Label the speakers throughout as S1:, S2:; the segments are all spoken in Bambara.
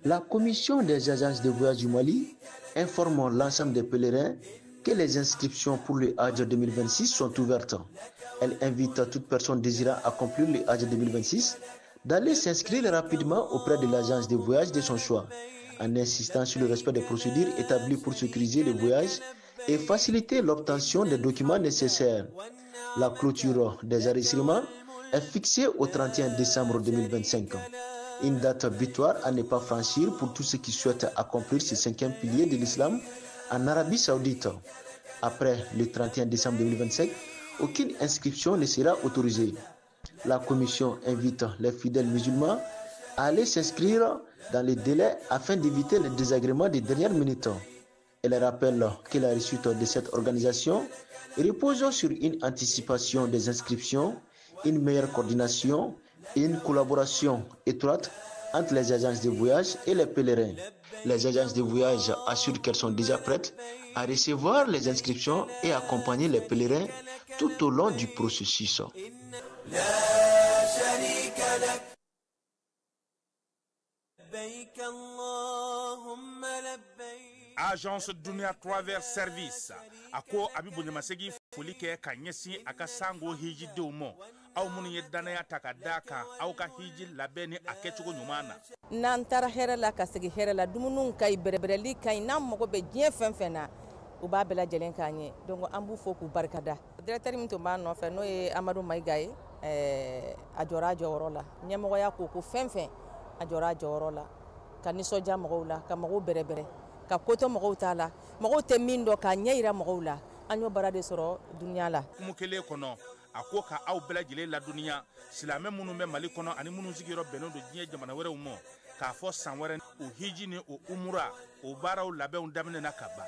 S1: La commission des agences de voyage du Mali informe l'ensemble des pèlerins que les inscriptions pour le Hajj 2026 sont ouvertes. Elle invite toute personne désirant accomplir le Hajj 2026 d'aller s'inscrire rapidement auprès de l'agence de voyage de son choix, en insistant sur le respect des procédures établies pour sécuriser le voyage et faciliter l'obtention des documents nécessaires. La clôture des enregistrements est fixée au 31 décembre 2025. Une date butoir à ne pas franchir pour tous ceux qui souhaitent accomplir ce cinquième pilier de l'islam en Arabie Saoudite. Après le 31 décembre 2025, aucune inscription ne sera autorisée. La commission invite les fidèles musulmans à aller s'inscrire dans les délais afin d'éviter les désagréments des dernières minutes. Elle rappelle que la réussite de cette organisation repose sur une anticipation des inscriptions, une meilleure coordination et une collaboration étroite entre les agences de voyage et les pèlerins. Les agences de voyage assurent qu'elles sont déjà prêtes à recevoir les inscriptions et accompagner les pèlerins tout au long du processus.
S2: Agence Dunia Travel Service ako abibu nyamasegi folike ka nyesi aka sango hiji deumo au munu yedana takadaka au ka hiji labeni akechugo nyumana
S3: nantara hera la kasigi hera la dumunun kay berebereli kay nam mogo be jien fenfena u ba bela jelen kanye donc ambu foku barkada directeur min to ba no fe no e Amadou Maïgaye ajora joro la nyamo ya ko fenfen ajora joro la kaniso jamogo la kamago berebere ka koto mogo tala mogo te mindo ka nyeira mogo la anyo barade soro dunya la
S2: mukele kono akoka au bela jele la dunya silame munu me Mali kono ani munu sigiro beno do jie jamana were umo ka fo sanwere o hiji ni o umura o baraw labe undamne na kaba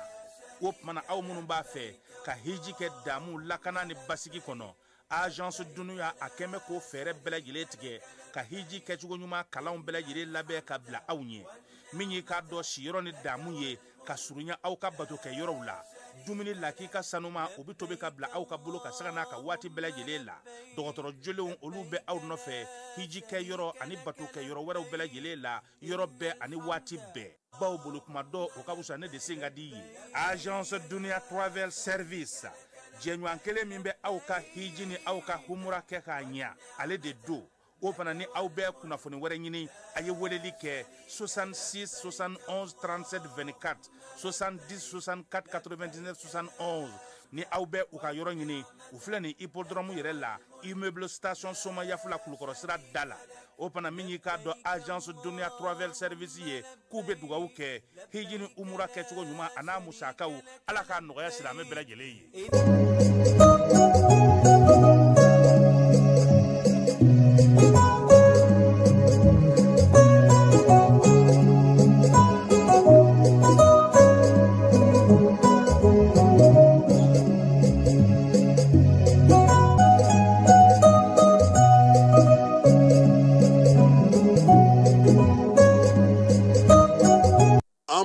S2: o mana au munu ba fe ka hiji ke damu lakana ni basiki kono agence dunya akeme ko fere bela jele tige ka hiji ke chugo nyuma kalaw bela jele labe ka bla awnye minyi ka do shiro ni damu ye ka surunya au ka bato ke yoro la dumuni laki ka sanuma obi tobe ka bla au ka bolo ka sagana ka wati bela jele la dogotoro jolewon olu be aw no fe hiji ke yoro ani bato ke yoro wera bela jele la yoro be ani wati be baw bolo kuma do o ka busa ne de singa di agence Dunia Travel Service jenwan kele mimbe au ka hiji ni au ka humura ke ka nya ale de do o fana ni aw bɛɛ kunnafoni wɛrɛ ɲini a ye weleli kɛ 66 71 37 24 70 64 99 71 ni aw bɛɛ u ka yɔrɔ ɲini u filɛ ni hippodrome yɛrɛ la immeuble station Soma Yafula Kulukɔrɔ sira da la o fana min y'i k'a dɔn agence Dunia Travel Service ye k'u bɛ dugawu kɛ hiji ni umura kɛcogo ɲuman a n'a musakaw ala k'a nɔgɔya silamɛ bɛɛ lajɛlen ye.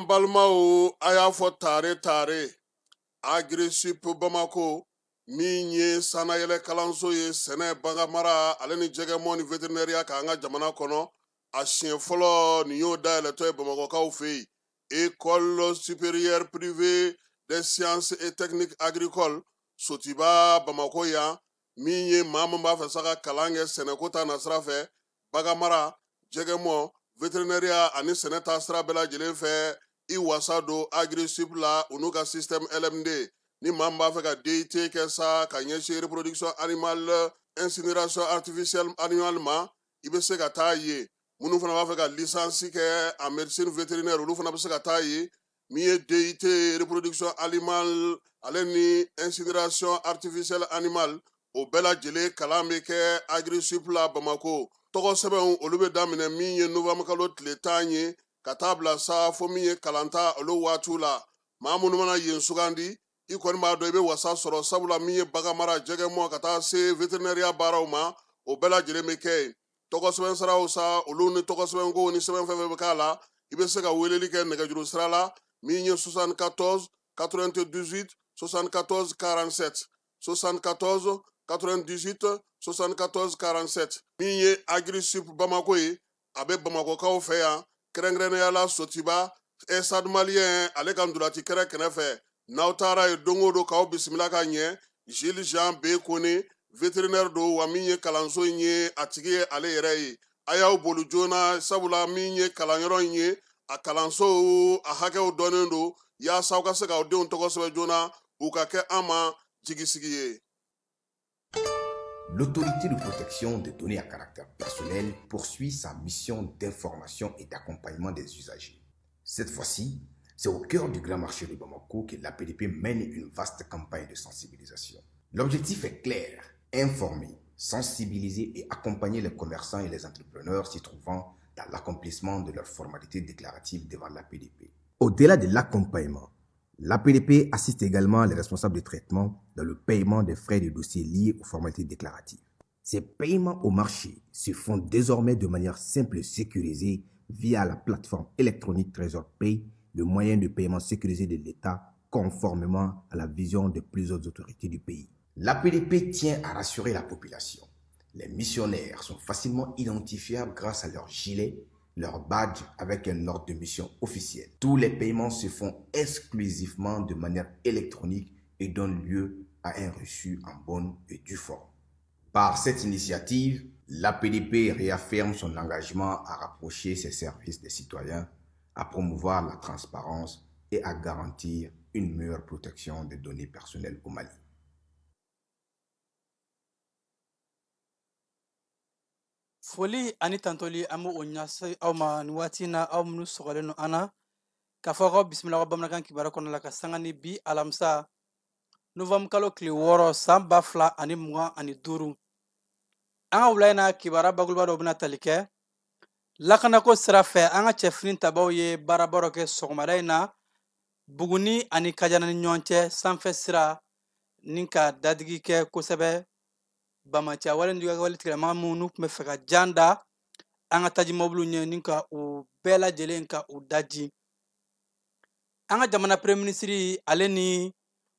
S4: Balmao aya fo tare agressif Bamako minye sana yele kalanso ye sene bangamara aleni jege moni vétérinaire ka nga jamana kono a chien folo ni yo da le toy Bamako ka fe école supérieure privée des sciences et techniques agricoles sotiba Bamako ya minye mama ba fa saka kalange sene kota nasra fe bagamara jege mo vétérinaire ani sene tasra bela jele fe Iwasado agressif la unuka système LMD ni mamba fait ka DIT ke sa ka nyesi reproduction animale incinération artificielle annuellement ibe se ka taye munu fana ba fait ka licence ke en médecine vétérinaire ulu fana ba se ka taye mi DIT reproduction animale aleni incinération artificielle animale o bɛɛ lajɛlen kalan bɛ kɛ Agri-Sup la Bamako. Tɔgɔ sɛbɛnw olu bɛ daminɛ min ye novembre kalo tile 10 ye ka taa bila sa fo min ye kalanta olu waatiw la. Maa minnu mana yen sugandi i kɔni b'a dɔn i bɛ wasa sɔrɔ sabula min ye bagan mara jɛgɛmɔ ka taa se vétérinaire baaraw ma o bɛɛ lajɛlen bɛ kɛ yen. Tɔgɔ sɛbɛn saraw sa olu ni tɔgɔ sɛbɛn ko ni sɛbɛn fɛn fɛn bɛ k'a la i bɛ se ka weleli kɛ nɛgɛjuru sira la min ye 74 98 74 47 74 98 74 47 min ye Agri-Sup Bamako ye a bɛ Bamakokaw fɛ yan kɛrɛnkɛrɛnnenya la Sotiba Stade Malien ale ka ndulati kɛrɛ kɛnɛfɛ n'aw taara ye don o don k'aw bisimila ka ɲɛ Jules Jean B. Kone vétérinaire do wa min ye kalanso in ye a tigi ye ale yɛrɛ ye a y'aw boli joona sabula min ye kalanyɔrɔ in ye a kalanso a hakɛw dɔnnen do yaasa aw ka se k'aw denw tɔgɔ sɛbɛn joona u ka kɛ an ma jigisigi ye.
S5: L'autorité de protection des données à caractère personnel poursuit sa mission d'information et d'accompagnement des usagers. Cette fois-ci, c'est au cœur du grand marché de Bamako que l'APDP mène une vaste campagne de sensibilisation. L'objectif est clair, informer, sensibiliser et accompagner les commerçants et les entrepreneurs s'y trouvant dans l'accomplissement de leurs formalités déclaratives devant l'APDP. Au-delà de l'accompagnement, l'APDP assiste également les responsables de traitement dans le paiement des frais de dossier liés aux formalités déclaratives. Ces paiements au marché se font désormais de manière simple et sécurisée via la plateforme électronique Trésor Pay, le moyen de paiement sécurisé de l'État conformément à la vision de plusieurs autorités du pays. L'APDP tient à rassurer la population. Les missionnaires sont facilement identifiables grâce à leur gilet, leur badge avec un ordre de mission officiel. Tous les paiements se font exclusivement de manière électronique et donnent lieu à un reçu en bonne et due forme. Par cette initiative, l'APDP réaffirme son engagement à rapprocher ses services des citoyens, à promouvoir la transparence et à garantir une meilleure protection des données personnelles au Mali.
S6: Foli ani tantoli amu onyase aw ma ni waati na aw minnu sɔgɔlen no ana k'a fɔ aw bisimila aw bamanankan kibaruya kɔnɔna la ka sanga ni bi alamisa novembre kalo tile 6 san 2025 an ka wula in na kibaruya bakuruba dɔ bɛna tali kɛ lakanako sira fɛ an ka cɛfini tabaw ye baarabaro kɛ sɔgɔmada in na Buguni ani Kajana ni ɲɔgɔn cɛ sanfɛ sira ni ka dadigi kɛ kosɛbɛ Bamacia wale nduga wale tigɛlama minnu tun bɛ fɛ ka jan da an ka taji mobiliw ɲɛ ni ka u bɛɛ lajɛlen ka u daji an ka jamana premier ministre ale ni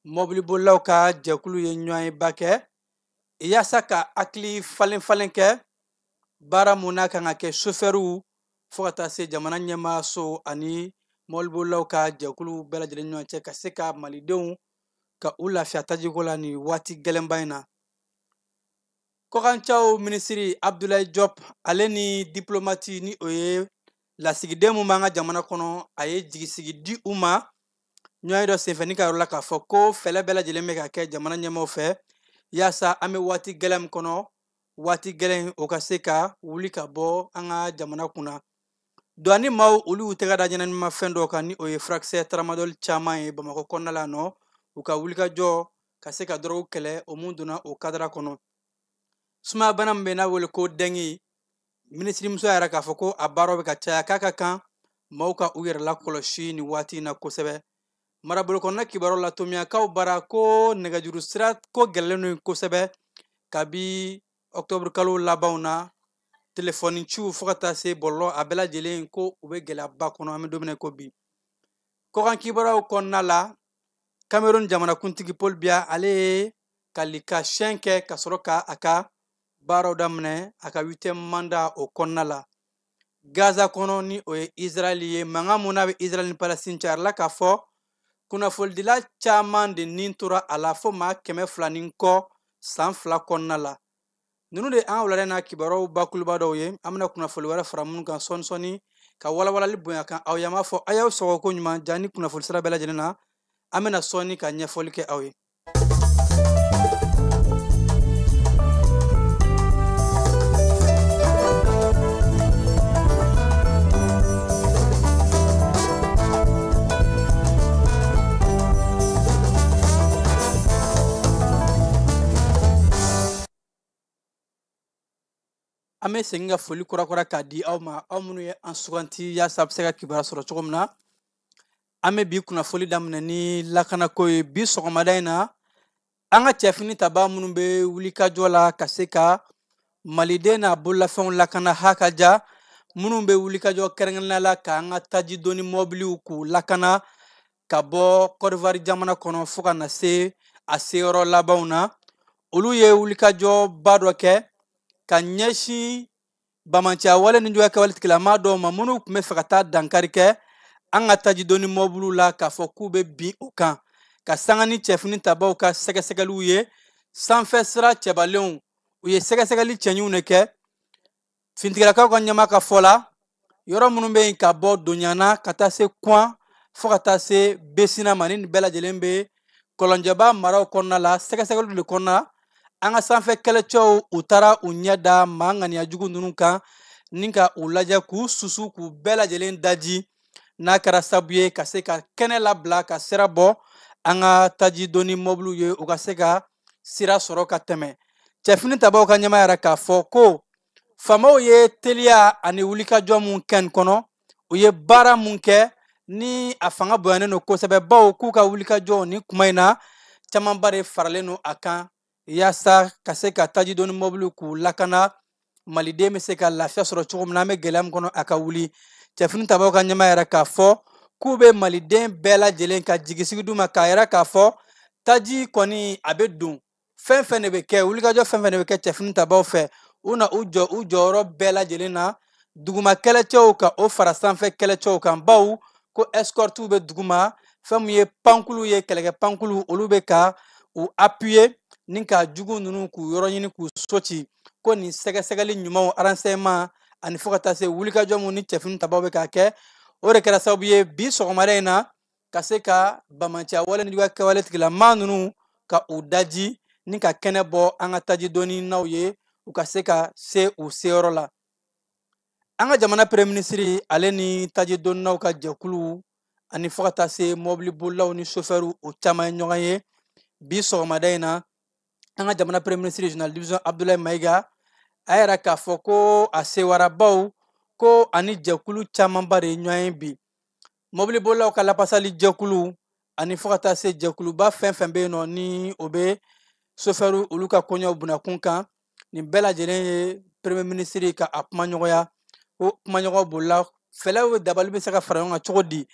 S6: mobilibolilaw ka jɛkulu ye ɲɔgɔnba kɛ yaasa ka hakili falen kɛ baara mun n'a kan ka kɛ chauffeurw fo ka taa se jamana ɲɛmaaso ani mobilibolilaw ka jɛkulu bɛɛ lajɛlen ɲɔgɔn cɛ ka se ka malidenw ka u lafiya tajiko la ni waati gɛlɛnba in na Kokancaw ministre Abdoulaye Diop ale ni diplomati ni o ye lasigiden mun b'an ka jamana kɔnɔ a ye jigisigi di u ma ɲɔgɔn dɔ senfɛ ni ka yɔrɔ la k'a fɔ ko fɛlɛ bɛɛ lajɛlen bɛ ka kɛ jamana ɲɛmaaw fɛ yaasa an bɛ waati gɛlɛn min kɔnɔ waati gɛlɛn o ka se ka wuli ka bɔ an ka jamana kunna donc ni maaw olu y'u tɛgɛ da ɲɛnaminimafɛn dɔw kan ni o ye furakisɛ tramadol caman ye Bamakɔ kɔnɔna la nɔ u ka wulikajɔ ka se ka dɔrɔgu kɛlɛ o mun donna o kadara kɔnɔ sumaya bana min bɛ n'a wele ko dengue minisiri muso yɛrɛ k'a fɔ ko a baaraw bɛ ka caya k'a ka kan maaw ka u yɛrɛ lakɔlɔsi ni waati in na kosɛbɛ marabolo kɔnɔna kibaruyaw la tomiyakaw bara ko nɛgɛjuru sira ko gɛlɛlen don kosɛbɛ kabi octobre kalo labanw na telefɔni ciw fo ka taa se bɔlɔlɔ a bɛɛ lajɛlen ko u bɛ gɛlɛyaba kɔnɔ an bɛ don min na ko bi kɔkan kibaruyaw kɔnɔna la Cameroun jamanakuntigi Paul Biya ale ye kalika siyɛn kɛ ka sɔrɔ ka a ka baaraw daminɛ a ka 8e mandat o kɔnɔna la Gaza kɔnɔ ni o ye Israel ye mankan mun n'a bɛ Israel ni Palestine cɛ a la k'a fɔ kunnafonidila caman de nin tora a la fo maa 200 ni kɔ san 2 kɔnɔna la ninnu de an wulada n'a kibaruyaw bakuruba dɔw ye an bɛna kunnafoni wɛrɛ fara minnu kan sɔɔni ka walawalali bonya kan aw ye an b'a fɔ a y'aw sɔgɔ ko ɲuman ja ni kunnafoni sira bɛɛ lajɛlen na an bɛna sɔɔni ka ɲɛfɔli kɛ aw ye an bɛ segin ka foli kurakura k'a di aw ma aw minnu ye an suganti yaasa a bɛ se ka kibaruya sɔrɔ cogo min na. An bɛ bi kunnafoli daminɛ ni lakanako ye. Bi sɔgɔmada in na an ka cɛfini taba minnu bɛ wulikajɔ la ka se ka maliden n'a bololafɛnw lakana hakaja, minnu bɛ wulikajɔ kɛrɛnkɛrɛnnenya la k'an ka taji doni mɔbiliw k'u lakana ka bɔ Côte d'Ivoire jamana kɔnɔ fo ka na se a seyɔrɔ labanw na. Olu ye wulikajɔba dɔ kɛ ka ɲɛsin bamanciya wale ni juguya kɛwale tigilama dɔw ma minnu tun bɛ fɛ ka taa dankari kɛ an ka taji doni mɔbiliw la k'a fɔ k'u bɛ bin o kan, ka sanga ni cɛfini tabaw ka sɛgɛsɛgɛliw ye. Sanfɛ sira cɛbalenw u ye sɛgɛsɛgɛli cɛɲuw de kɛ. Finitigilakaw ka ɲɛma ka fɔ la yɔrɔ minnu bɛ yen ka bɔ Donyana ka taa se Kwan fo ka taa se Besina ma, ni nin bɛɛ lajɛlen bɛ Kɔlɔnjɛba maraw kɔnɔna la. Sɛgɛsɛgɛliw de kɔnɔna an ka sanfɛ kɛlɛcɛw u taara u ɲɛ da maa ŋaniyajugu ninnu kan ni ka u lajɛ k'u susu k'u bɛɛ lajɛlen daji, n'a kɛra sababu ye ka se ka kɛnɛ labila ka sira bɔ an ka taji doni mɔbiliw ye u ka se ka sira sɔrɔ ka tɛmɛ. Cɛfini tabaw ka ɲɛma yɛrɛ k'a fɔ ko faamaw ye teliya ani wulikajɔ mun kɛ nin kɔnɔ, u ye baara mun kɛ ni a fanga bonyanen don kosɛbɛ. Bawo k'u ka wulikajɔ ni kuma in na camanba de faralen don a kan yaasa ka se ka taji doni mɔbiliw k'u lakana, maliden bɛ se ka lafiya sɔrɔ cogo min na. An bɛ gɛlɛya min kɔnɔ a ka wuli. Cɛfini tabaw ka ɲɛma yɛrɛ k'a fɔ k'u bɛ maliden bɛɛ lajɛlen ka jigisigi d'u ma k'a yɛrɛ k'a fɔ taji kɔni a bɛ don, fɛn fɛn de bɛ kɛ wulikajɔ fɛn fɛn de bɛ kɛ cɛfini tabaw fɛ u na u jɔ u jɔyɔrɔ bɛɛ lajɛlen na. Duguma kɛlɛcɛw ka o fara sanfɛ kɛlɛcɛw kan, bawo ko escortiw bɛ duguma, fɛn min ye pankuluw ye, kɛlɛkɛ pankuluw, olu bɛ ka u appuyer ni ka jugu ninnu k'u yɔrɔ ɲini k'u so ci. Ko nin sɛgɛsɛgɛli ɲumanw renseignement ani fo ka taa se wulikajɔ mun ni cɛfini tabaw bɛ k'a kɛ, o de kɛra sababu ye bi sɔgɔmada in na ka se ka bamanciya wale ni juguya kɛwale tigilama ninnu ka u daji ni ka kɛnɛ bɔ an ka taji doni naw ye u ka se ka se u seyɔrɔ la. An ka jamana premier ministre ale ni taji doni naw ka jɛkulu ani fo ka taa se mɔbili bolilaw ni chauffeur o caman ye ɲɔgɔn ye bi sɔgɔmada in na. An ka jamana premier ministre général division Abdoulaye Mayiga a yɛrɛ k'a fɔ ko a sewarabaw ko ani jɛkulu camanba de ye ɲɔgɔn ye bi. Mɔbili bolilaw ka lapasali jɛkulu ani fo ka taa se jɛkuluba fɛn fɛn bɛ yen nɔ ni o bɛ chauffeur olu ka kɔɲɔw bunakun kan, nin bɛɛ lajɛlen ye premier ministre ka a kuma ɲɔgɔnya. Ko kumaɲɔgɔn bolila fɛlɛw dabali bɛ se ka fara ɲɔgɔn kan cogo di.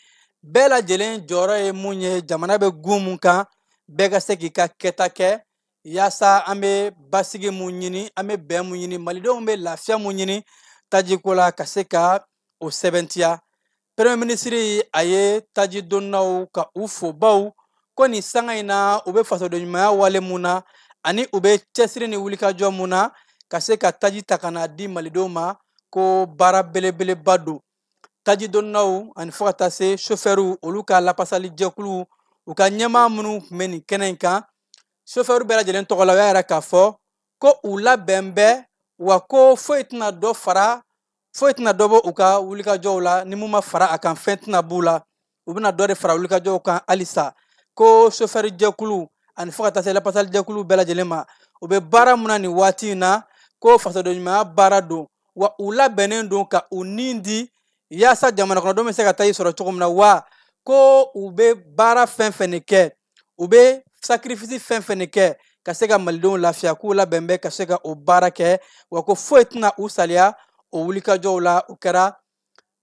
S6: Bɛɛ lajɛlen jɔyɔrɔ ye mun ye jamana bɛ gun mun kan, bɛɛ ka se k'i ka kɛta kɛ yaasa an bɛ basigi mun ɲini, an bɛ bɛn mun ɲini, malidenw bɛ lafiya mun ɲini tajiko la ka se ka o sɛbɛntiya. Premier ministre a ye taji donnaw ka u fo, baw ko nin sanga in na u bɛ fasoden ɲumanya wale mun na ani u bɛ cɛsiri ni wulikajɔ mun na ka se ka taji ta ka n'a di malidenw ma, ko baara belebeleba don. Taji donnaw ani fo ka taa se chauffeur olu ka lapasali jɛkulu u ka ɲɛmaa minnu tun bɛ nin kɛnɛ in kan, chauffeur bɛɛ lajɛlen tɔgɔ la u y'a yɛrɛ k'a fɔ ko u labɛn bɛ wa ko foyi tɛna dɔ bɔ u ka wulikajɔw la ni mun ma fara a kan, fɛn tɛna b'u la, u bɛna dɔ de fara wulikajɔw kan halisa. Ko chauffeur jɛkulu ani fo ka taa se lapasali jɛkulu bɛɛ lajɛlen ma u bɛ baara mun na nin waati in na, ko fasoden ɲumanya baara don wa u labɛnnen don ka u nin di yaasa jamana kɔnɔdenw bɛ se ka taji sɔrɔ cogo min na, wa ko u bɛ baara fɛn fɛn de kɛ, u bɛ sacrifice fɛn fɛn de kɛ ka se ka malidenw lafiya, k'u labɛn bɛ ka se ka o baara kɛ wa ko foyi tɛna u saliya o wulikajɔw la. O kɛra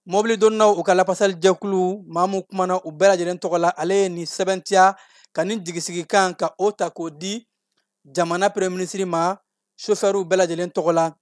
S6: mɔbili donnaw u ka lapasali jɛkulu maa mun kumana u bɛɛ lajɛlen tɔgɔ la, ale ye nin sɛbɛntiya ka nin jigisigi kan ka o ta k'o di jamana premier ministre ma, chauffeur bɛɛ lajɛlen tɔgɔ la.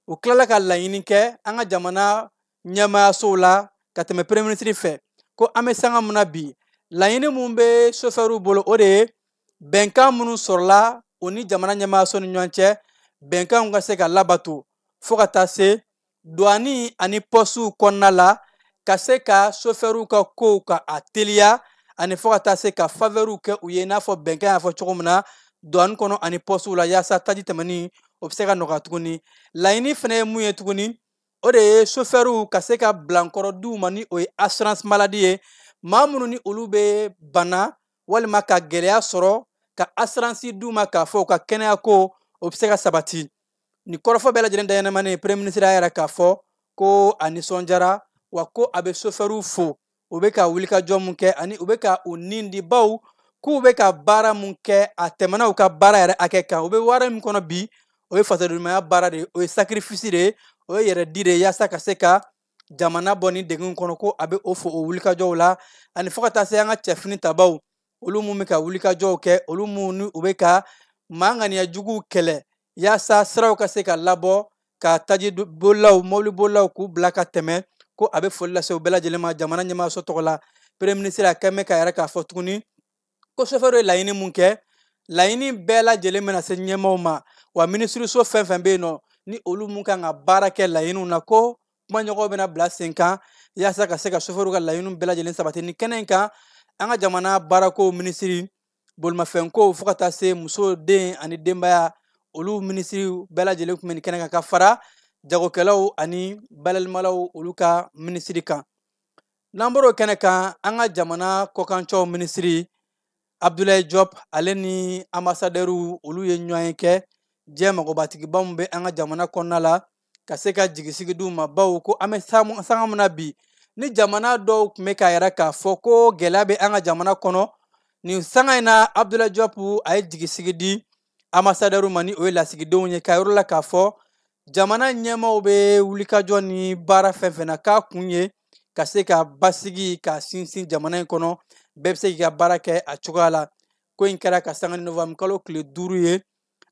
S6: U tilala ka laɲini kɛ an ka jamana ɲɛmaayasow la ka tɛmɛ premier ministre fɛ, ko an bɛ sanga mun na bi laɲini mun bɛ chauffeur bolo o de ye bɛnkan minnu sɔrɔla o ni jamana ɲɛmaayaso ni ɲɔgɔn cɛ, bɛnkanw ka se ka labato fo ka taa se douane ani pɔsiw kɔnɔna la, ka se ka chauffeur ka kow ka a teliya ani fo ka taa se ka faveur kɛ u ye i n'a fɔ bɛnkan y'a fɔ cogo min na douane kɔnɔ ani pɔsiw la yaasa taji tɛmɛni o bɛ se ka nɔgɔya tuguni. Laɲini fana ye mun ye tuguni o de ye chauffeur ka se ka bilankɔrɔ d'u ma ni o ye assurance maladie ye, maa minnu ni olu bɛ bana walima ka gɛlɛya sɔrɔ ka assurance d'u ma k'a fɔ u ka kɛnɛya ko o bɛ se ka sabati. ni kɔrɔfɔ bɛɛ lajɛlen dayɛnɛmani premier ministre yɛrɛ k'a fɔ ko a nisɔndiyara wa ko a bɛ chauffeur fo u bɛ ka wulikajɔ mun kɛ ani u bɛ ka u nin di baw k'u bɛ ka baara mun kɛ a tɛmɛna u ka baara yɛrɛ hakɛ kan u bɛ wari min kɔnɔ bi o ye fasodenɲumanya baara de ye o ye sacrifice de ye o ye yɛrɛ di de ye yaasa ka se ka jamana bɔ ni degun kɔnɔ ko a bɛ o fo o wulikajɔw la ani fo ka taa se an ka cɛfini tabaw olu mun bɛ ka wulikajɔw kɛ olu mun ni u bɛ ka manganiya juguw kɛlɛ yaasa siraw ka se ka labɔ ka taji bolilaw mobili bolilaw k'u bila ka tɛmɛ ko a bɛ foli lase u bɛɛ lajɛlen ma jamana ɲɛmaayaso tɔgɔ la premier ministre a kɛn bɛ ka yɛrɛ k'a fɔ tuguni ko chauffeur ye laɲini mun kɛ laɲini bɛɛ lajɛlen bɛna se ɲɛmaaw ma wa ministiriso fɛn fɛn bɛ yen nɔ ni olu mun kan ka baara kɛ laɲiniw na ko kumaɲɔgɔnw bɛna bila sen kan yaasa ka se ka chauffeur ka laɲiniw bɛɛ lajɛlen sabati ni kɛnɛ in kan an ka jamana baarako minisiri bolimafɛnko fo ka taa se muso den ani denbaya olu minisiriw bɛɛ lajɛlen tun bɛ nin kɛnɛ kan ka fara jagokɛlaw ani balalimaalaw olu ka minisiri kan n'an bɔr'o kɛnɛ kan an ka jamana kɔkancɛw minisiri Abdoulaye Diop ale ni ambassadɛriw olu ye ɲɔgɔn kɛ diɲɛ magobatigiba min bɛ an ka jamana kɔnɔna la ka se ka jigisigi d'u ma bawo ko an bɛ sanga min na bi ni jamana dɔw tun bɛ k'a yɛrɛ k'a fɔ ko gɛlɛya bɛ an ka jamana kɔnɔ nin sanga in na Abdoulaye Diop a ye jigisigi di ambassadɛriw ma ni o ye lasigidenw ye k'a yɔrɔ la k'a fɔ jamana ɲɛmaaw bɛ wulikajɔ ni baara fɛn fɛn na k'a kun ye ka se ka basigi ka sinsin jamana in kɔnɔ bɛɛ bɛ se k'i ka baara kɛ a cogoya la ko in kɛra ka sanga ni novembre kalo tile 5 ye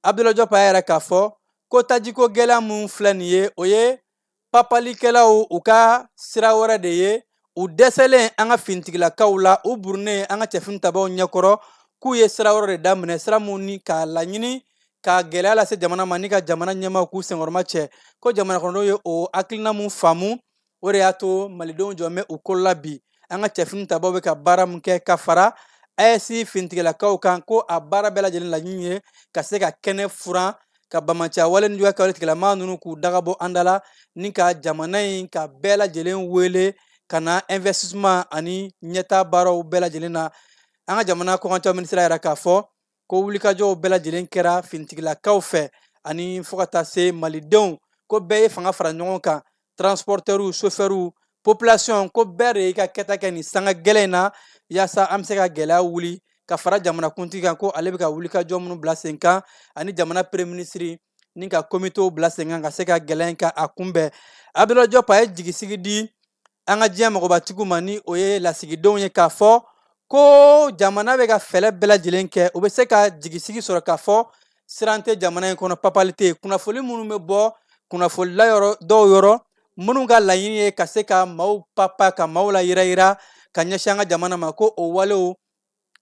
S6: Abdoulaye Diop a yɛrɛ k'a fɔ ko tajiko gɛlɛya mun filɛ nin ye o ye papalikɛlaw u ka sira wɛrɛ de ye u dɛsɛlen an ka finitigilakaw la u burunnen an ka cɛfini tabaw ɲɛkɔrɔ k'u ye sira wɛrɛ de daminɛ sira mun ni k'a laɲini ka gɛlɛya lase jamana ma ni ka jamana ɲɛmaaw k'u senkɔrɔma cɛ ko jamana kɔnɔdenw ye o hakilina mun faamu o de y'a to malidenw jɔn bɛ u kolo la bi an ka cɛfini tabaw bɛ ka baara mun kɛ ka fara AES finitigilakaw kan ko a baara bɛɛ lajɛlen laɲini ye ka se ka kɛnɛ furan ka bamaciya wale ni juguya kɛwale tigilama ninnu k'u dagabɔ an da la ni ka jamana in ka bɛɛ lajɛlen wele ka na investissement ani ɲɛtaa baaraw bɛɛ lajɛlen na an ka jamana kɔkancɛw minisiri yɛrɛ k'a fɔ ko wulikajɔw bɛɛ lajɛlen kɛra finitigilakaw fɛ ani fo ka taa se malidenw ko bɛɛ ye fanga fara ɲɔgɔn kan transportɛriw chauffeurw population ko bɛɛ de y'i ka kɛta kɛ nin sanga gɛlɛn in na yaasa an bɛ se ka gɛlɛya wuli ka fara jamanakuntigi kan ko ale bɛ ka wulikajɔ minnu bila sen kan ani jamana premier ministre ni ka komitew bila sen kan ka se ka gɛlɛya in ka a kunbɛn Abdoulaye Diop a ye jigisigi di an ka diɲɛ magobatigiw ma ni o ye lasigidenw ye k'a fɔ ko jamana bɛ ka fɛɛrɛ bɛɛ lajɛlen kɛ u bɛ se ka jigisigi sɔrɔ k'a fɔ siran tɛ jamana in kɔnɔ papali tɛ yen kunnafoni minnu bɛ bɔ kunnafonila dɔw yɔrɔ minnu ka laɲini ye ka se ka maaw papa ka maaw la yirayira ka ɲɛsin an ka jamana ma ko o walew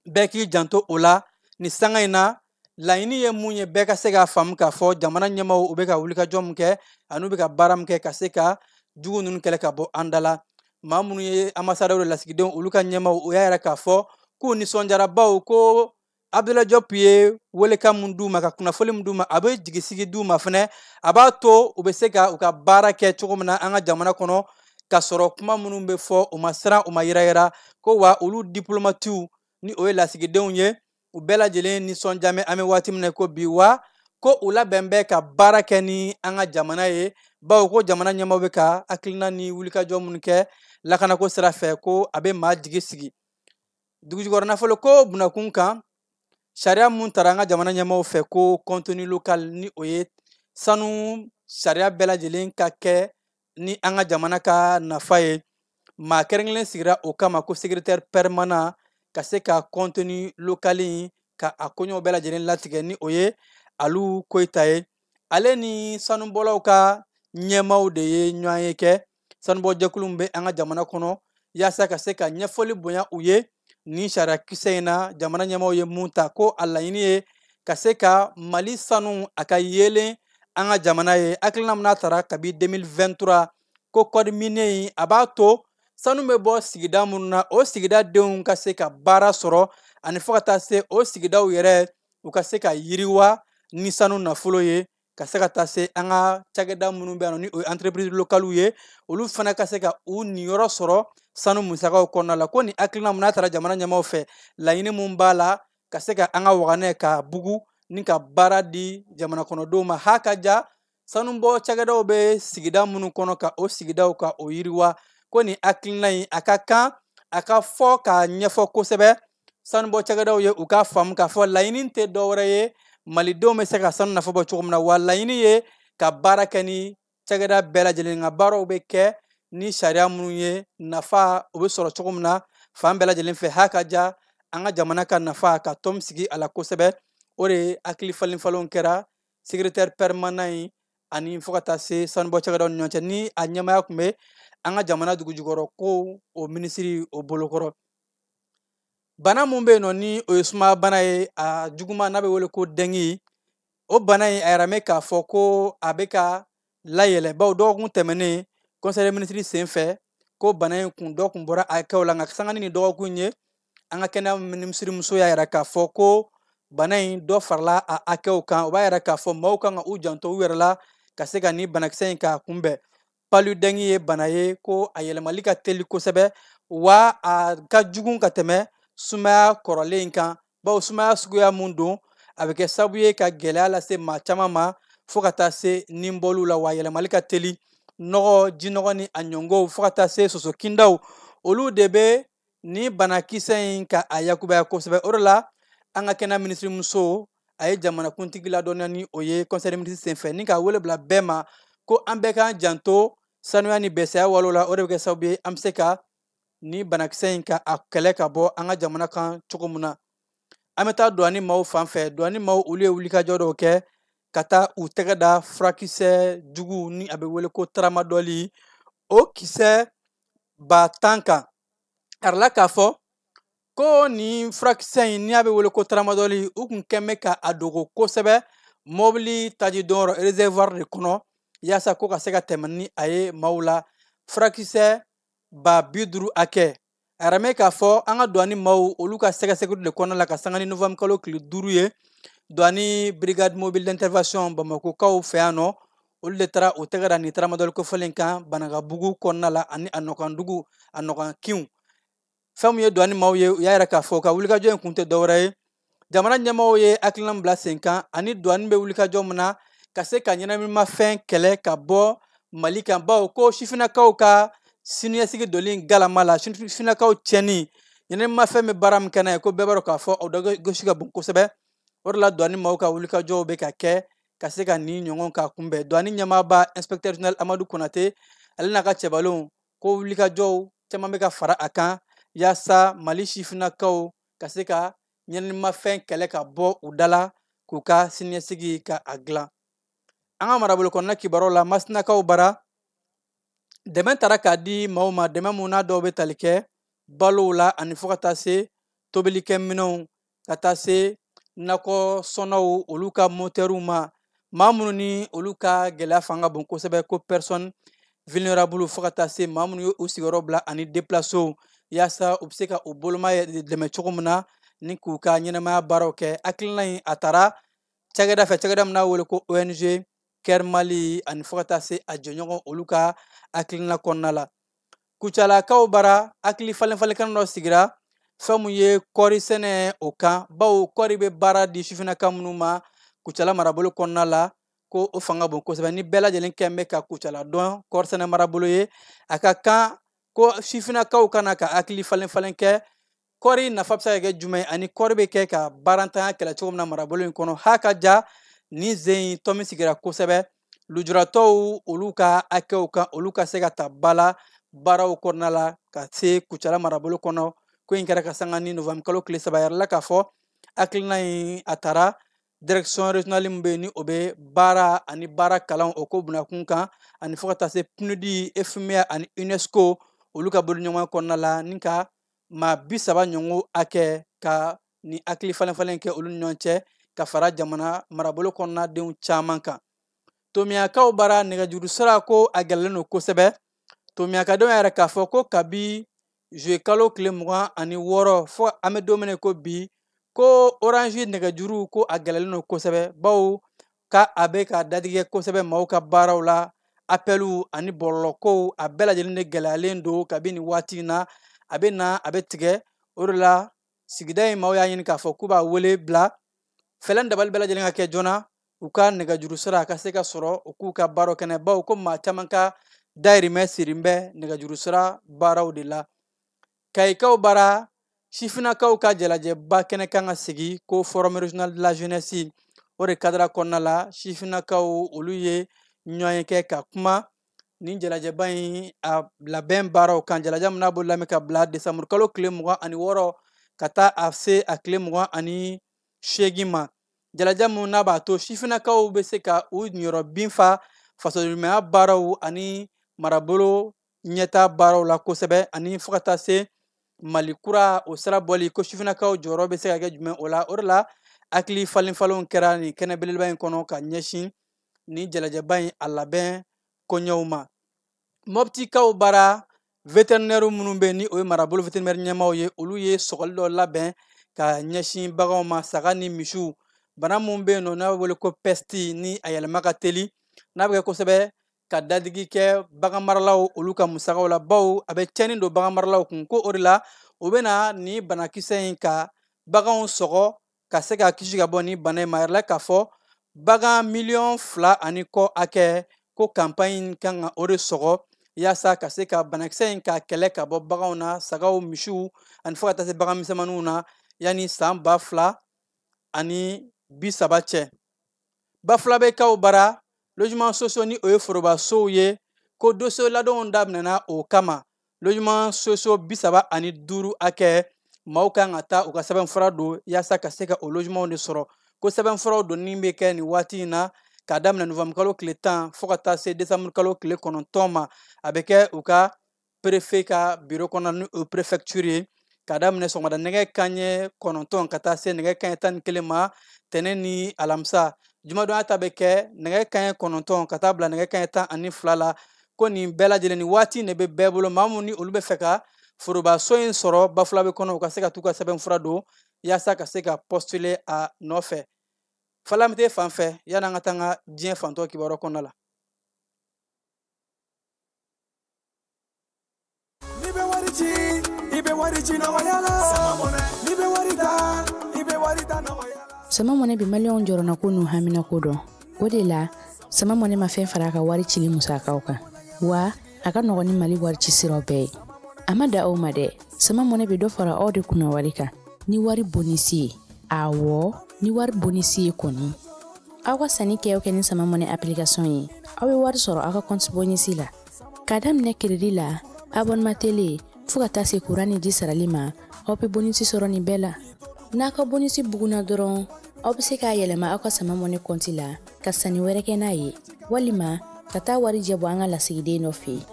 S6: bɛɛ k'i janto o la ni sanga in na laɲini ye mun ye bɛɛ ka se k'a faamu k'a fɔ jamana ɲɛmaaw u bɛ ka wulikajɔ min kɛ ani u bɛ ka baara min kɛ ka se ka jugu ninnu kɛlɛ ka bɔ an da la maa minnu ye ambassadɛriw lasigidenw olu ka ɲɛmaaw o y'a yɛrɛ k'a fɔ k'u nisɔndiyara baw ko Abdoulaye Diop ye welekan mun d'u ma ka kunnafoni mun d'u ma a bɛ jigisigi d'u ma fɛnɛ a b'a to u bɛ se ka u ka baara kɛ cogo min na an ka jamana kɔnɔ ka sɔrɔ kuma minnu bɛ fɔ u ma siran u ma yirayira ko wa olu diplomatiw ni o ye lasigidenw ye u bɛɛ lajɛlen nisɔndiya bɛ an bɛ waati min na ko bi wa ko u labɛn bɛ ka baara kɛ ni an ka jamana ye bawo ko jamana ɲɛmaaw bɛ ka hakilina ni wulikajɔ minnu kɛ lakanako sira fɛ ko a bɛ maa jigi sigi dugujukɔrɔ nafolo ko bunakun kan sariya mun tara an ka jamana ɲɛmaaw fɛ ko contenu local ni o ye sanu sariya bɛɛ lajɛlen ka kɛ ni an ka jamana ka nafa ye maa kɛrɛnkɛrɛnnen sigira o kama ko secrétaire permanent ka se ka contenu local in ka a koɲɛw bɛɛ lajɛlen latigɛ ni o ye Alu Koyita ye ale ni sanubɔlaw ka ɲɛmaaw de ye ɲɔgɔn ye kɛ sanubɔjɛkulu min bɛ an ka jamana kɔnɔ yaasa ka se ka ɲɛfɔli bonya u ye ni sariya kisɛ in na jamana ɲɛmaaw ye mun ta ko a laɲini ye ka se ka Mali sanu a ka yelen an ka jamana ye hakilina min n'a tara kabi 2023 ko code minier in a b'a to sanu bɛ bɔ sigida minnu na o sigida denw ka se ka baara sɔrɔ ani fo ka taa se o sigidaw yɛrɛ u ka se ka yiriwa ni sanu nafolo ye ka se ka taa se an ka cakɛda minnu bɛ yan ni o ye entreprise locale ye olu fana ka se ka u niyɔrɔ sɔrɔ sanu musakaw kɔnɔna la ko ni hakilina min n'a taara jamana ɲɛmaaw fɛ laɲini mun b'a la ka se ka an ka waganɛ ka bugu ni ka baara di jamana kɔnɔdenw ma ha ka ja sanubɔ cakɛdaw bɛ sigida minnu kɔnɔ ka o sigidaw ka o yiriwa ko nin hakilina in a ka kan a ka fɔ k'a ɲɛfɔ kosɛbɛ sanubɔ cakɛdaw ye u k'a faamu k'a fɔ laɲini tɛ dɔwɛrɛ ye malidenw bɛ se ka sanu nafa bɔ cogo min na wa laɲini ye ka baara kɛ ni cakɛda bɛɛ lajɛlen ka baaraw bɛ kɛ ni sariya minnu ye nafa o bɛ sɔrɔ cogo min na fan bɛɛ lajɛlen fɛ ha ka ja an ka jamana ka nafa ka tɔn sigi a la kosɛbɛ o de hakili falenfalenw kɛra secrétaire permanent in ani fo ka taa se sanubɔ cakɛdaw ni ɲɔgɔn cɛ ni a ɲɛmaya tun bɛ an ka jamana dugu jukɔrɔ ko o minisiri o bolokɔrɔ bana mun bɛ yen nɔ ni o ye sumaya bana ye a juguman n'a bɛ wele ko dengue o bana in a yɛrɛ mɛ k'a fɔ ko a bɛ ka layɛlɛ bawo dɔgɔkun tɛmɛnen conseil des ministres sen fɛ ko bana in dɔ kun bɔra a kɛw la nka sanga ni dɔgɔkun ye an ka kɛnɛya minisirimuso y'a yɛrɛ k'a fɔ ko bana in dɔ farala a hakɛw kan o b'a yɛrɛ k'a fɔ maaw kan ka u janto u yɛrɛ la ka se ka ni banakisɛ in k'a kunbɛn palu dengue ye bana ye ko a yɛlɛmali ka teli kosɛbɛ wa a ka jugu ka tɛmɛ sumaya kɔrɔlen in kan bawo sumaya suguya mun don a bɛ kɛ sababu ye ka gɛlɛya lase maa caman ma fo ka taa se nin bɔliw la wa yɛlɛmali ka teli nɔgɔ jinɔgɔ ni a ɲɔngɔw fo ka taa se sosokindaw olu de bɛ ni banakisɛ in ka a yakubaya kosɛbɛ o de la an ka kɛnɛya minisirimuso a ye jamanakuntigi ladɔnniya ni o ye conseil des ministres sen fɛ ni k'a wele bila bɛɛ ma ko an bɛɛ k'an janto sanuya ni bɛsɛya walew la o de bɛ kɛ sababu ye an bɛ se ka ni banakisɛ in ka a kɛlɛ ka bɔ an ka jamana kan cogo min na an bɛ taa douane maaw fan fɛ douane maaw olu ye wulikajɔ dɔw kɛ ka taa u tɛgɛ da furakisɛ jugu ni a bɛ wele ko tramadɔli o kisɛ 10,000 kan a yirala k'a fɔ ko nin furakisɛ in ni a bɛ wele ko tramadɔli u kun kɛn bɛ ka a dogo kosɛbɛ mobili tajidɔnyɔrɔ réservoir de kɔnɔ yaasa ko ka se ka tɛmɛ ni a ye maaw la furakisɛ 50,000 hakɛ a yɛrɛ mɛ k'a fɔ an ka douane maaw olu ka sɛgɛsɛgɛli de kɔnɔna la ka sanga ni novembre kalo tile 5 ye douane brigade mobile d'intervention bamakokaw fɛ yan nɔ olu de taara o tɛgɛ da nin tramadɔli kofɔlen kan banagabugu kɔnɔna la ani a nɔkandugu a nɔkankinw fɛn min ye douane maaw ye u y'a yɛrɛ k'a fɔ ka wulikajɔ in kun tɛ dɔwɛrɛ ye jamana ɲɛmaaw ye hakilina bila sen kan ani douane bɛ wulikajɔ min na ka se ka ɲɛnaminimafɛn kɛlɛ ka bɔ mali kan bawo ko sifinnakaw ka siniɲɛsigi doli galama la sifinnakaw tiɲɛni ɲɛnaminimafɛn bɛ baara min kɛ n'a ye ko bɛɛ b'a dɔn k'a fɔ o dɔ gosi ka bon kosɛbɛ o de la douane maaw ka wulikajɔw bɛ ka kɛ ka se ka ni ɲɔgɔn ka kunbɛn douane ɲɛmaaba inspecteur général amadu konate ale n'a ka cɛbalenw ko wulikajɔw caman bɛ ka fara a kan yaasa mali sifinnakaw ka se ka ɲɛnaminimafɛn kɛlɛ ka bɔ u da la k'u ka siniɲɛsigi ka a dilan an ka marabolo kɔnɔna kibaruw la masinakaw bara dɛmɛ taara k'a di maaw ma dɛmɛ mun n'a dɔw bɛ tali kɛ balow la ani fo ka taa se tobilikɛminɛnw ka taa se nakɔ sɔnnaw olu ka motɛriw ma maa minnu ni olu ka gɛlɛya fanga bon kosɛbɛ ko personne vulnérable fo ka taa se maa minnu ye u sigiyɔrɔ bila ani déplacew yaasa u bɛ se ka u boloma dɛmɛ cogo min na ni k'u ka ɲɛnɛmaya baaraw kɛ hakilina in a taara cakɛda fɛ cakɛda min n'a wele ko ONG Care Mali ani fo ka taa se a jɛɲɔgɔn olu ka hakilina kɔnɔna la kucalakaw bara hakili falenfalenkan dɔ sigira fɛn min ye kɔɔri sɛnɛ o kan bawo kɔɔri bɛ baara di sifinnaka minnu ma kucala marabolo kɔnɔna la ko o fanga bon kosɛbɛ ni bɛɛ lajɛlen kɛn bɛ ka kucala dɔn kɔɔri sɛnɛ marabolo ye a ka kan ko sifinnakaw kana ka hakili falenfalen kɛ kɔɔri nafa bɛ se ka kɛ jumɛn ani kɔɔri bɛ kɛ ka baarantanya kɛlɛ cogo min na marabolo in kɔnɔ ha ka ja ni zen tɔn min sigira kosɛbɛ lujuratɔw olu ka hakɛw kan olu ka se ka ta ba la baaraw kɔnɔna la ka se kucala marabolo kɔnɔ ko in kɛra ka sanga ni novembre kalo tile 3 yɛrɛ la k'a fɔ hakilina in a taara direction régionale min bɛ yen ni o bɛ baara ani baara kalan o ko bunakun kan ani fo ka taa se PNUD FMA ani UNESCO olu ka boloɲɔgɔnya kɔnɔna la ni ka maa 30 ɲɔgɔn hakɛ ka ni hakili falenfalen kɛ olu ni ɲɔgɔn cɛ ka fara jamana marabolo kɔnɔna denw caman kan tomiyakaw bara nɛgɛjuru sira ko a gɛlɛlen don kosɛbɛ tomiyakadenw yɛrɛ k'a fɔ ko kabi juye kalo tile 26 fo an bɛ don min ko bi ko orange nɛgɛjuru ko a gɛlɛlen don kosɛbɛ bawo ka a bɛ ka datigɛ kosɛbɛ maaw ka baaraw la appeliw ani bɔlɔlɔkow a bɛɛ lajɛlen de gɛlɛyalen don kabi nin waati in na a bɛ na a bɛ tigɛ o de la sigida in maaw y'a ɲini k'a fɔ k'u b'a wele bila fɛlɛn dabali bɛɛ lajɛlen ka kɛ joona u ka nɛgɛjuru sira a ka se ka sɔrɔ u k'u ka baaraw kɛnɛ baw ko maa caman ka dayirimɛ sirin bɛ nɛgɛjuru sira baaraw de la. Kayikaw bara sifinakaw ka jalajɛba kɛnɛ kan ka sigi ko forum régional de la jeunesse o de kadira kɔnɔna la sifinakaw olu ye ɲɔgɔn kɛ ka kuma nin jalajɛba in a labɛn baaraw kan. Jalajɛ min n'a bolo lamɛn ka bila décembre kalo tile 26 ka taa a se a tile 28 ma. Jalajɛ min n'a b'a to sifinakaw bɛ se ka u niyɔrɔ bin fa fasoɲumanya baaraw ani marabolo ɲɛta baaraw la kosɛbɛ ani fo ka taa se Mali kura o sira bɔli ko sifinakaw jɔyɔrɔ bɛ se ka kɛ jumɛn o la. O de la hakili falenfalenw kɛra nin kɛnɛ belebeleba in kɔnɔ ka ɲɛsin nin jalajɛba in a labɛn koɲɛw ma. Moptikaw bara vétérinaire minnu bɛ ni o ye marabolo vétérinaire ɲɛmaaw ye olu ye sɔgɔli dɔ labɛn ka ɲɛsin baganw ma saga ni misiw. Bana mun bɛ yen nɔ n'a bɛ wele ko peste ni a yɛlɛma ka teli n'a bɛ kɛ kosɛbɛ ka dadigi kɛ bagan maralaw olu ka musagaw la baw a bɛ tiɲɛni don bagan maralaw kun ko o de la u bɛ na ni banakisɛ in ka baganw sɔgɔ ka se ka kisi ka bɔ ni bana in ma yɛrɛ la k'a fɔ bagan 2,000,000 ani kɔ hakɛ ko campagne kan ka o de sɔgɔ yaasa ka se ka banakisɛ in ka kɛlɛ ka bɔ baganw na sagaw misiw ani fo ka taa se bagan misɛnmaninw na yanni san 2030 cɛ. Bafulabekaw bara logement sociaux ni o ye forobasow ye ko dossier ladonw daminɛna o kama. Logement sociaux 35 hakɛ maaw kan ka taa u ka sɛbɛnfura don yaasa ka se ka o logement de sɔrɔ ko sɛbɛnfuraw donni bɛ kɛ nin waati in na k'a daminɛ novembre kalo tile 10 fo ka taa se décembre kalo tile 9 ma. A bɛ kɛ u ka préfet ka bureau kɔnɔ ni o préfecture ye k'a daminɛ sɔgɔmada nɛgɛ kanɲɛ 9 ka taa se nɛgɛ kanɲɛ 11 ma tɛnɛ ni alamisa. Jumadonya ta bɛ kɛ nɛgɛ kanɲɛ 9 ka taa bila nɛgɛ kanɲɛ 12 la ko nin bɛɛ lajɛlen ni waati ne bɛ bɛɛ bolo maa mun ni olu bɛ fɛ ka forobaso in sɔrɔ Bafulabe kɔnɔ u ka se ka t'u ka sɛbɛnfura don yaasa ka se ka postuler a nɔfɛ. Falamite fan fɛ yanni an ka taa an ka diɲɛ fantɔ kibaruya kɔnɔna la.
S7: Sama mɔnɛ bi maliyɛnw jɔrɔna ko n'u hamina ko dɔn. O de la sama mɔnɛ ma fɛn fara a ka wari cili musakaw kan wa a ka nɔgɔn ni Mali wari ci siraw bɛɛ ye. A ma da aw ma dɛ, sama mɔnɛ bi dɔ fara aw de kunna wari kan ni wari bonisi ye. Awɔ, ni wari bonisi ye kɔni. Aw ka sanni kɛ o kɛ ni sama mɔnɛ application ye. Aw bɛ wari sɔrɔ aw ka compte bonisi la. Ka daminɛ crédit la, abonnement télé fo ka taa se courant ni ji sarali ma, aw bɛ bonisi sɔrɔ nin bɛɛ la. N'a ka bonisi buguna dɔrɔn aw bɛ se k'a yɛlɛma aw ka sama mɔnɛ compte la ka sanni wɛrɛ kɛ n'a ye walima ka taa wari jɛ bɔ an ka lasigiden dɔ fɛ yen.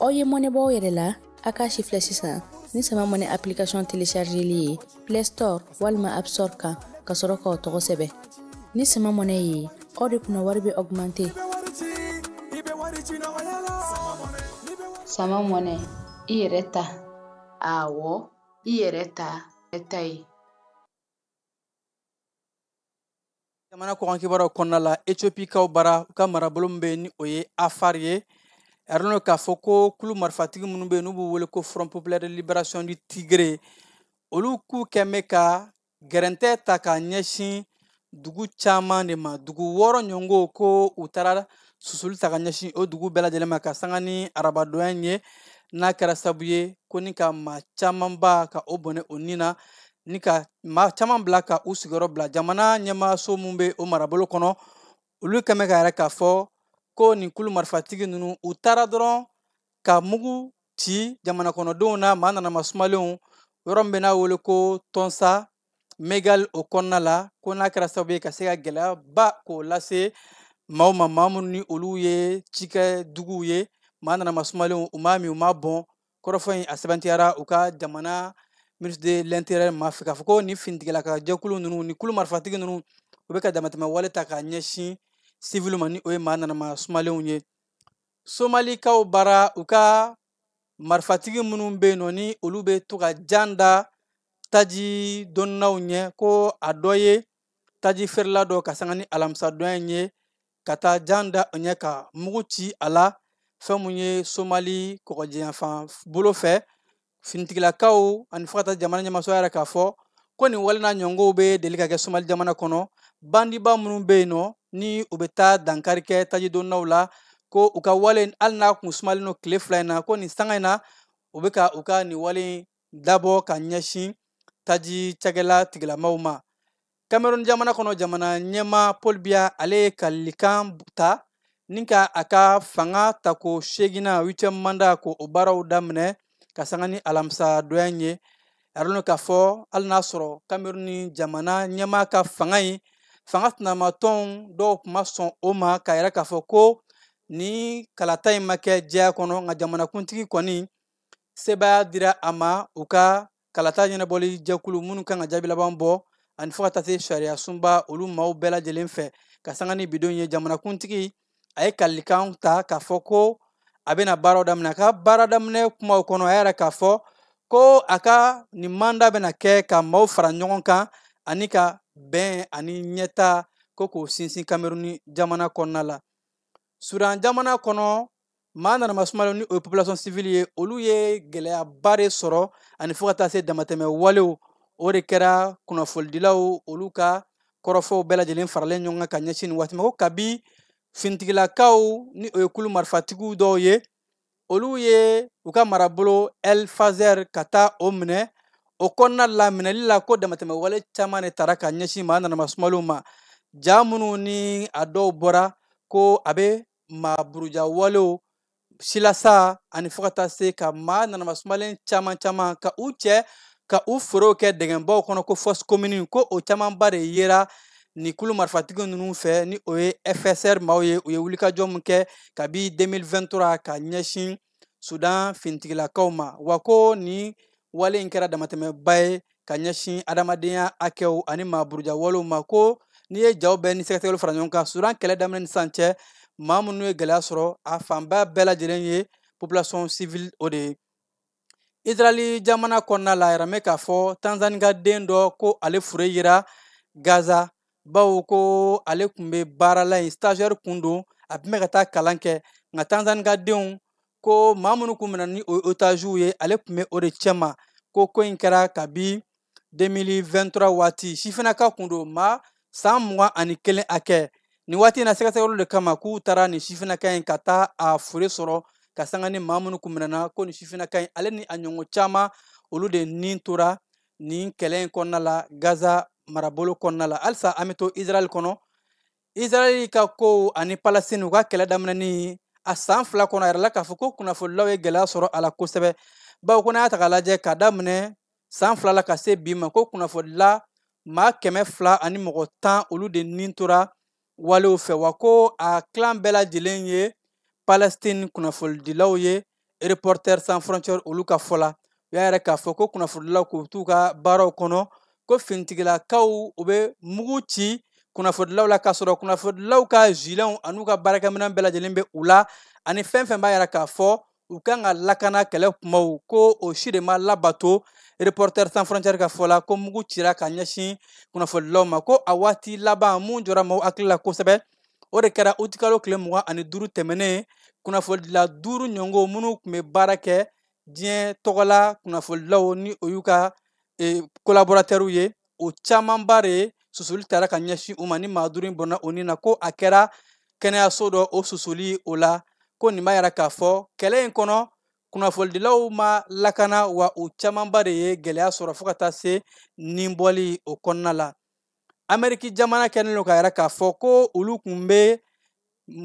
S7: Aw ye mɔnɛ bɔ aw yɛrɛ la a k'a sifilɛ sisan ni sama mɔnɛ application téléchargeli ye Play Store walima App Store kan ka sɔrɔ k'aw tɔgɔ sɛbɛn. Ni sama mɔnɛ ye aw de kunna wari bɛ augmenter.
S8: Sama mɔnɛ i yɛrɛ ta. Awɔ, i yɛrɛ ta ye.
S6: Jamana kɔkan kibaruyaw kɔnɔna la Éthiopikaw bara u ka marabolo min bɛ yen ni o ye Afar ye. A yɛrɛ k'a fɔ ko kulu marifatigi minnu bɛ yen n'u b'u wele ko Front Populaire de Libération du Tigre olu k'u kɛn bɛ ka gɛrɛntɛ ta k'a ɲɛsin dugu caman de ma. Dugu 6 ɲɔgɔngo ko u taara susuli ta ka ɲɛsin o dugu bɛɛ lajɛlen ma ka sanga ni arabadonya in ye n'a kɛra sababu ye ko ni ka maa camanba ka o bɔnɛ o nin na ni ka maa caman bila ka u sigiyɔrɔ bila. Jamana ɲɛmaaso min bɛ o marabolo kɔnɔ olu kɛn bɛ ka yɛrɛ k'a fɔ ko nin kulu marifatigi ninnu u taara dɔrɔn ka mugu ci jamana kɔnɔdenw na maa nana masumalenw yɔrɔ min bɛ n'a wele ko Tɔnsa Megal o kɔnɔna la ko n'a kɛra sababu ye ka se ka gɛlɛyaba k'o lase maaw ma maa minnu ni olu ye cikɛ duguw ye maa nana masumalenw u m'a min u m'a bɔn kɔrɔfɔ in a sɛbɛntiyara u ka jamana ministre de l'intérieur ma fɛ k'a fɔ ko nin finitigilaka jɛkulu ninnu ni kulu marifatigi ninnu u bɛ ka damatɛmɛ wale ta k'a ɲɛsin civil ma ni o ye maa nanama sumalenw ye. Somalikaw bara u ka marifatigi minnu bɛ yen nɔ ni olu bɛ to ka jan da taji dɔnnaw ɲɛ ko a dɔ ye taji feerela dɔ ka sanga ni alamisadonya in ye ka taa jan da o ɲɛ ka mugu ci a la fɛn mun ye Somali kɔgɔjɛyanfan bolo fɛ finitigilakaw ani fo ka taa jamana ɲɛmaso yɛrɛ k'a fɔ ko nin wale n'a ɲɔngɔw bɛ deli ka kɛ Somali jamana kɔnɔ bandiba minnu bɛ yen nɔ ni u bɛ taa dankari kɛ tajidonnaw la ko u ka wale hali n'a kun sumalen no tile 2 in na ko nin sanga in na u bɛ ka u ka nin wale dabɔ ka ɲɛsin taji cakɛla tigilamaw ma. Cameroun jamana kɔnɔ jamana ɲɛma Paul Biya ale ye kalilikan ta ni ka a ka fanga ta ko 8 mandat ko o baaraw daminɛ ka sanga ni alamisa donya ye. A yɛrɛ k'a fɔ hali n'a sɔrɔ Cameroun jamana ɲɛma ka fanga in fanga tɛnamatɔnw dɔw tun ma sɔn o ma k'a yɛrɛ k'a fɔ ko ni kalata in ma kɛ jɛya kɔnɔ nka jamanakuntigi kɔni sebaya dira a ma u ka kalata ɲɛnabɔli jɛkulu minnu kan ka jaabi laban bɔ ani fo ka taa se sariya sunba olu maaw bɛɛ lajɛlen fɛ ka sanga ni bidon ye. Jamanakuntigi a ye kalilikan ta k'a fɔ ko a bɛna baaraw daminɛ. A ka baara daminɛ kumaw kɔnɔ a yɛrɛ k'a fɔ ko a ka nin manda bɛna kɛ ka maaw fara ɲɔgɔn kan ani ka bɛn ani ɲɛta ko k'o sinsin Cameroun jamana kɔnɔna la. Sudan jamana kɔnɔ maa nanama sumalen ni o ye population civile ye olu ye gɛlɛyaba de sɔrɔ ani fo ka taa se damatɛmɛ walew o de kɛra kunnafonidilaw olu ka kɔrɔfɔw bɛɛ lajɛlen faralen ɲɔgɔn kan ka ɲɛsin nin waati ma ko kabi finitigilakaw ni o ye kulu marifatigiw dɔw ye olu ye u ka marabolo El Fazer ka taa o minɛ o kɔnɔna la minɛli la ko damatɛmɛ wale caman de taara ka ɲɛsin maa nanama sumalenw ma. Ja minnu ni a dɔw bɔra ko a bɛ maa buruja walew silasa ani fo ka taa se ka maa nanama sumalen caman ka u cɛ ka u forow kɛ dɛgɛnbaw kɔnɔ ko fosse commune ko o camanba de yera ni kulu marifatigi ninnu fɛ ni o ye FSR maaw ye u ye wulikajɔ min kɛ kabi 2023 ka ɲɛsin Sudan finitigilakaw ma wa ko ni wale in kɛra damatɛmɛba ye ka ɲɛsin adamadenya hakɛw ani maa buruja walew ma ko n'i ye jaw bɛɛ ni sɛgɛsɛgɛliw fara ɲɔgɔn kan Sudan kɛlɛ daminɛ ni sisan cɛ maa minnu ye gɛlɛya sɔrɔ a fanba bɛɛ lajɛlen ye population civile o de ye. Israeli jamana kɔnɔna la a yɛrɛ mɛ k'a fɔ Tanzani ka den dɔ ko ale fure yera Gaza bawo ko ale tun bɛ baara la yen stagiaire kun don a tun bɛ ka taa kalan kɛ nka Tanzani ka denw ko maa minnu kun minɛ ni o ye otages ye ale tun bɛ o de cɛma ko in kɛra kabi 2023 waati sifinnaka kun don maa san 21 hakɛ. Nin waati in na sɛgɛsɛgɛliw de kama k'u taara nin sifinnaka in ka taa a fure sɔrɔ ka sanga ni maa minnu kun minɛna ko nin sifinnaka in ale ni a ɲɔgɔn caman olu de nin tora nin kɛlɛ in kɔnɔna la Gaza marabolo kɔnɔna la. Halisa an bɛ to Israel kɔnɔ. Israel ka ko ani Palestine u ka kɛlɛ daminɛni a san 2 kɔnɔ a yɛrɛ la k'a fɔ ko kunnafonilaw ye gɛlɛya sɔrɔ a la kosɛbɛ bawo ko n'a y'a ta k'a lajɛ ka daminɛ san 2 la ka se bi ma ko kunnafonila maa 200 ani mɔgɔ 10 olu de nin tora walew fɛ wa ko a kilan bɛɛ lajɛlen ye Palestine kunnafonidilaw ye Reporters sans frontières olu ka fɔ la u y'a yɛrɛ k'a fɔ ko kunnafonidilaw k'u t'u ka baaraw kɔnɔ ko finitigilakaw u bɛ mugu ci kunnafonidilaw la k'a sɔrɔ kunnafonidilaw ka gilets an'u ka baarakɛminɛn bɛɛ lajɛlen bɛ u la ani fɛn fɛn b'a yɛrɛ k'a fɔ u kan ka lakana kɛlɛ kumaw ko o si de ma labato. Reporters sans frontières ka fɔ la ko mugu cira ka ɲɛsin kunnafonidilaw ma ko a waati laban mun jɔra maaw hakili la kosɛbɛ o de kɛra uti kalo tile 25 tɛmɛnen kunnafonidila 5 ɲɔngɔn minnu tun bɛ baara kɛ diɲɛ tɔgɔla kunnafonidilaw ni o y'u ka collaborateurs ye o camanba de susuli taara ka ɲɛsin u ma ni maa 5 bɔnna o nin na ko a kɛra kɛnɛyaso dɔ o susuli o la ko nin b'a yɛrɛ k'a fɔ kɛlɛ in kɔnɔ kunnafonidilaw ma lakana wa u camanba de ye gɛlɛya sɔrɔ fo ka taa se nin bɔli o kɔnɔna la. Amérique jamana kɛlen don k'a yɛrɛ k'a fɔ ko olu tun bɛ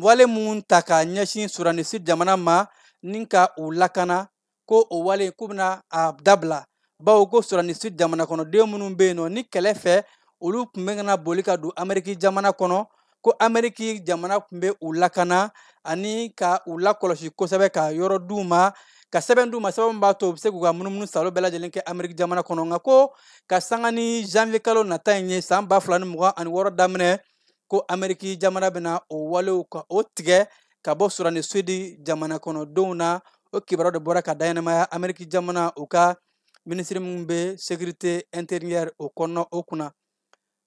S6: wale mun ta ka ɲɛsin Sudani Sud jamana ma ni ka u lakana ko o wale k'u bɛna a dabila bawo ko Sudani Sud jamana kɔnɔden minnu bɛ yen nɔ ni kɛlɛ fɛ olu tun bɛ kana boli ka don Amérique jamana kɔnɔ ko Amérique jamana tun bɛ u lakana ani ka u lakɔlɔsi kosɛbɛ ka yɔrɔ d'u ma ka sɛbɛn d'u ma sɛbɛn min b'a to u bɛ se k'u ka munumunu salo bɛɛ lajɛlen kɛ Amérique jamana kɔnɔ nka ko ka sanga ni janvier kalo nata in ye san 2026 daminɛ ko Amérique jamana bɛna o walew ka o tigɛ ka bɔ Sudani Sud jamana kɔnɔdenw na o kibaruya de bɔra ka dayanamaya Amérique jamana u ka ministre min bɛ sécurité intérieure o kɔnɔ o kunna.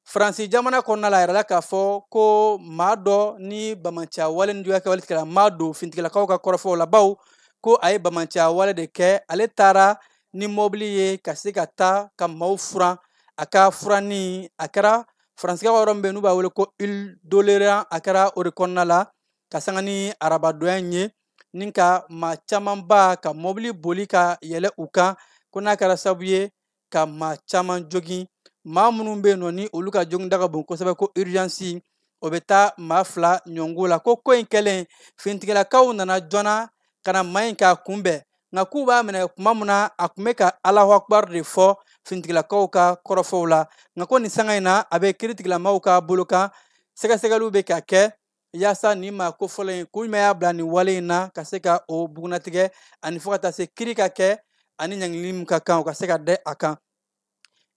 S6: Faransi jamana kɔnɔna la a yɛrɛ la k'a fɔ ko maa dɔ ni bamaciya wale ni juguya kɛwale tigɛra maa don finitigilakaw ka kɔrɔfɔw la bawo ko a ye bamaciya wale de kɛ ale taara ni mobili ye ka se ka taa ka maaw furan a ka furanni a kɛra Franska waron be nuba wele ko il dolera akara orikonna la ka sangani araba doyenye ninka ma chaman ba ka mobili boli ka yele uka kuna kara sabuye ka ma chaman jogi ma munun be no ni olu ka jogi daga bon ko sabe ko urgence obeta ma fla nyongola ko ko en kelen fintigela kaw nana jona kana mayin ka kumbe nga kuba mena kumamuna akume ka Allahu Akbar de fo fintigela kaw ka korofo la nga ko ni sangaina abe kritikela mawka buluka sega segalu be ka ke yasa ni ma ko folen ku me ya blani wale na ka seka o bugunatige ani fokata se kirika ke ani nyanglim ka kan ka seka de akan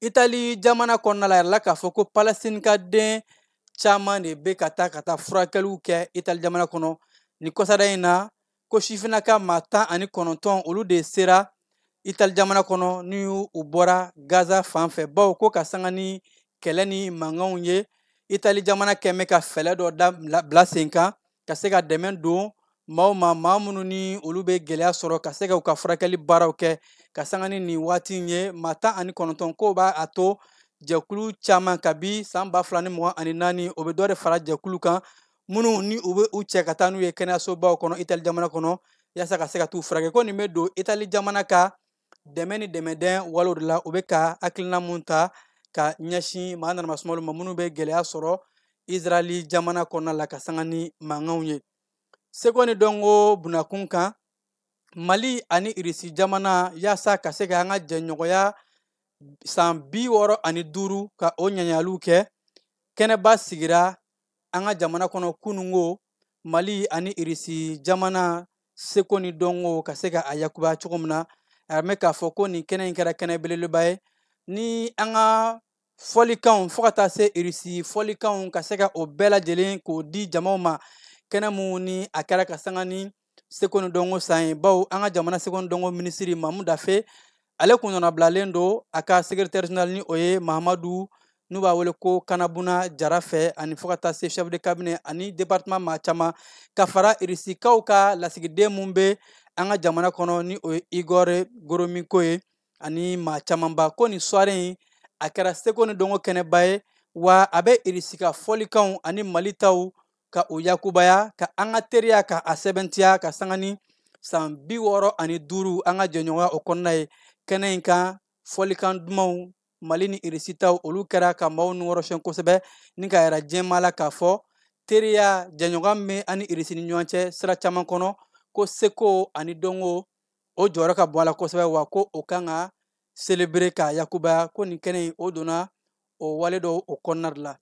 S6: Italy jamana konna la ka foko Palestine ka den chama ne be kata furakelu ke Italy jamana kono ni kosada ina ko shifina ka mata ani kononton olu de sera Italy jamana kono ni ubora Gaza fanfe bawo ko ka sangani keleni mangaunye Italy jamana keme ka fele do da blasenka ka seka demen do maamunu ni olu be gɛlɛya sɔrɔ ka se ka u ka furakɛli baaraw kɛ ka sangani ni waati ye mata ani kɔnɔntɔn ko b'a a to jɛkulu caman kabi san 2024 o be dɔ de fara jɛkulu kan minnu ni u be u cɛ ka taa n'u ye kɛnɛyasobaw kɔnɔ Italy jamana kɔnɔ yasa ka se ka t'u furakɛ ko nin be don Italy jamana ka dɛmɛ ni dɛmɛdɛn walew de la u be ka hakilina mun ta ka ɲɛsin maa nanamasumalu ma minnu be gɛlɛya sɔrɔ Israeli jamana kɔnɔna la ka sanga ni mankanw ye Segoni dongo bunakun kan Mali ani Irisi jamana yasa ka se ka an ka jɛɲɔgɔnya san 65 ka o ɲaɲaliw kɛ kɛnɛba sigira an ka jamana kɔnɔ kunungo Mali ani Irisi jamana Segoni dongo ka se ka a yakuba cogo min na a mɛ k'a fɔ ko nin kɛnɛ in kɛra kɛnɛ belebeleba ye ni an ka fɔlikanw fo ka taa se Irisi fɔlikanw ka se ka o bɛɛ lajɛlen k'o di jamaw ma kɛnɛ mun ni a kɛra ka sanga ni Segoni dongo san ye bawo an ka jamana Segoni dongo minisiri Mamu Dafe ale kun nana bilalen do a ka secrétaire général ni o ye Mahamadu n'u b'a wele ko Kanabuna Jara fɛ ani fo ka taa se chef de cabinet ani département maa caman ka fara Irisikaw ka lasigiden mun be an ka jamana kɔnɔ ni o ye Igor Goromiko ye ani maa camanba ko ni soirée in a kɛra Segoni dongo kɛnɛba ye wa a bɛ Irisika fɔlikanw ani Mali taw ka o yakubaya ka an ka teriya ka a sɛbɛntiya ka sanga ni san 65 an ka jɛɲɔgɔnya o kɔnɔna ye kɛnɛ in kan fɔlikan dumanw Mali ni Irisi taw olu kɛra ka maaw nukɔrɔsiyɛn kosɛbɛ ni ka yɛrɛ jɛma la k'a fɔ teriya jɛɲɔgɔn min ani Irisi ni ɲɔgɔn cɛ sira caman kɔnɔ ko seko ani dongo o jɔyɔrɔ ka bon a la kosɛbɛ wa ko o kan ka célébrer ka yakubaya ko nin kɛnɛ in o donna o wale dɔ o kɔnɔna de la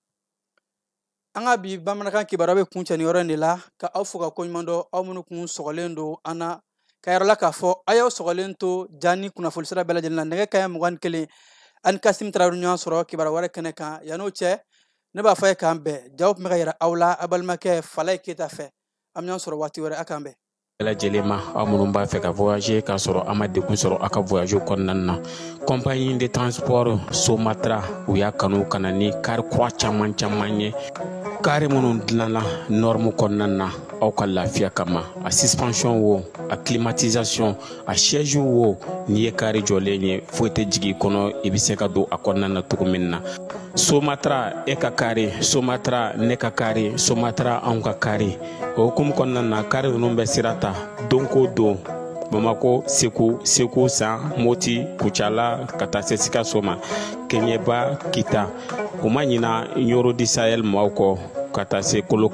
S6: an ka bi bamanankan kibaruya bɛ kuncɛ nin yɔrɔ in de la ka aw fo ka koɲuman dɔn aw minnu kun sɔgɔlen don an na ka yɛrɛ la k'a fɔ a y'aw sɔgɔlen to ja ni kunnafoni sira bɛɛ lajɛlen na nɛgɛ kaɲɛ 21 ani Kasim Tarawele ɲɔgɔn sɔrɔ kibaruya wɛrɛ kɛnɛ kan yan'o cɛ ne b'a fɔ a ye k'an bɛn jaw tun bɛ ka yɛrɛ aw la a balimakɛ Falaye Keyita fɛ an bɛ ɲɔgɔn sɔrɔ waati wɛrɛ a k'an bɛn
S9: lajɛlen ma aw minnu b'a fɛ ka voyager k'a sɔrɔ a ma degun sɔrɔ a ka voyage kɔnɔna na compagnie de transport Somatra u y'a kanu ka na ni kari kura caman ye kari minnu dilanna norme kɔnɔna na aw ka lafiya kama a suspension wo a climatisation a siège wo n'i ye kari jɔlen ye foyi tɛ jigin kɔnɔ i bɛ se ka don a kɔnɔna na cogo min na Somatra e ka kari Somatra ne ka kari Somatra anw ka kari o hukumu kɔnɔna na kari ninnu bɛ sira ta don ko don Bamako Segu San Moti Kucala ka taa se Sikaso ma Keɲeba Kita o ma ɲina Yoro di Sahel maaw kɔ ka taa se Kolokani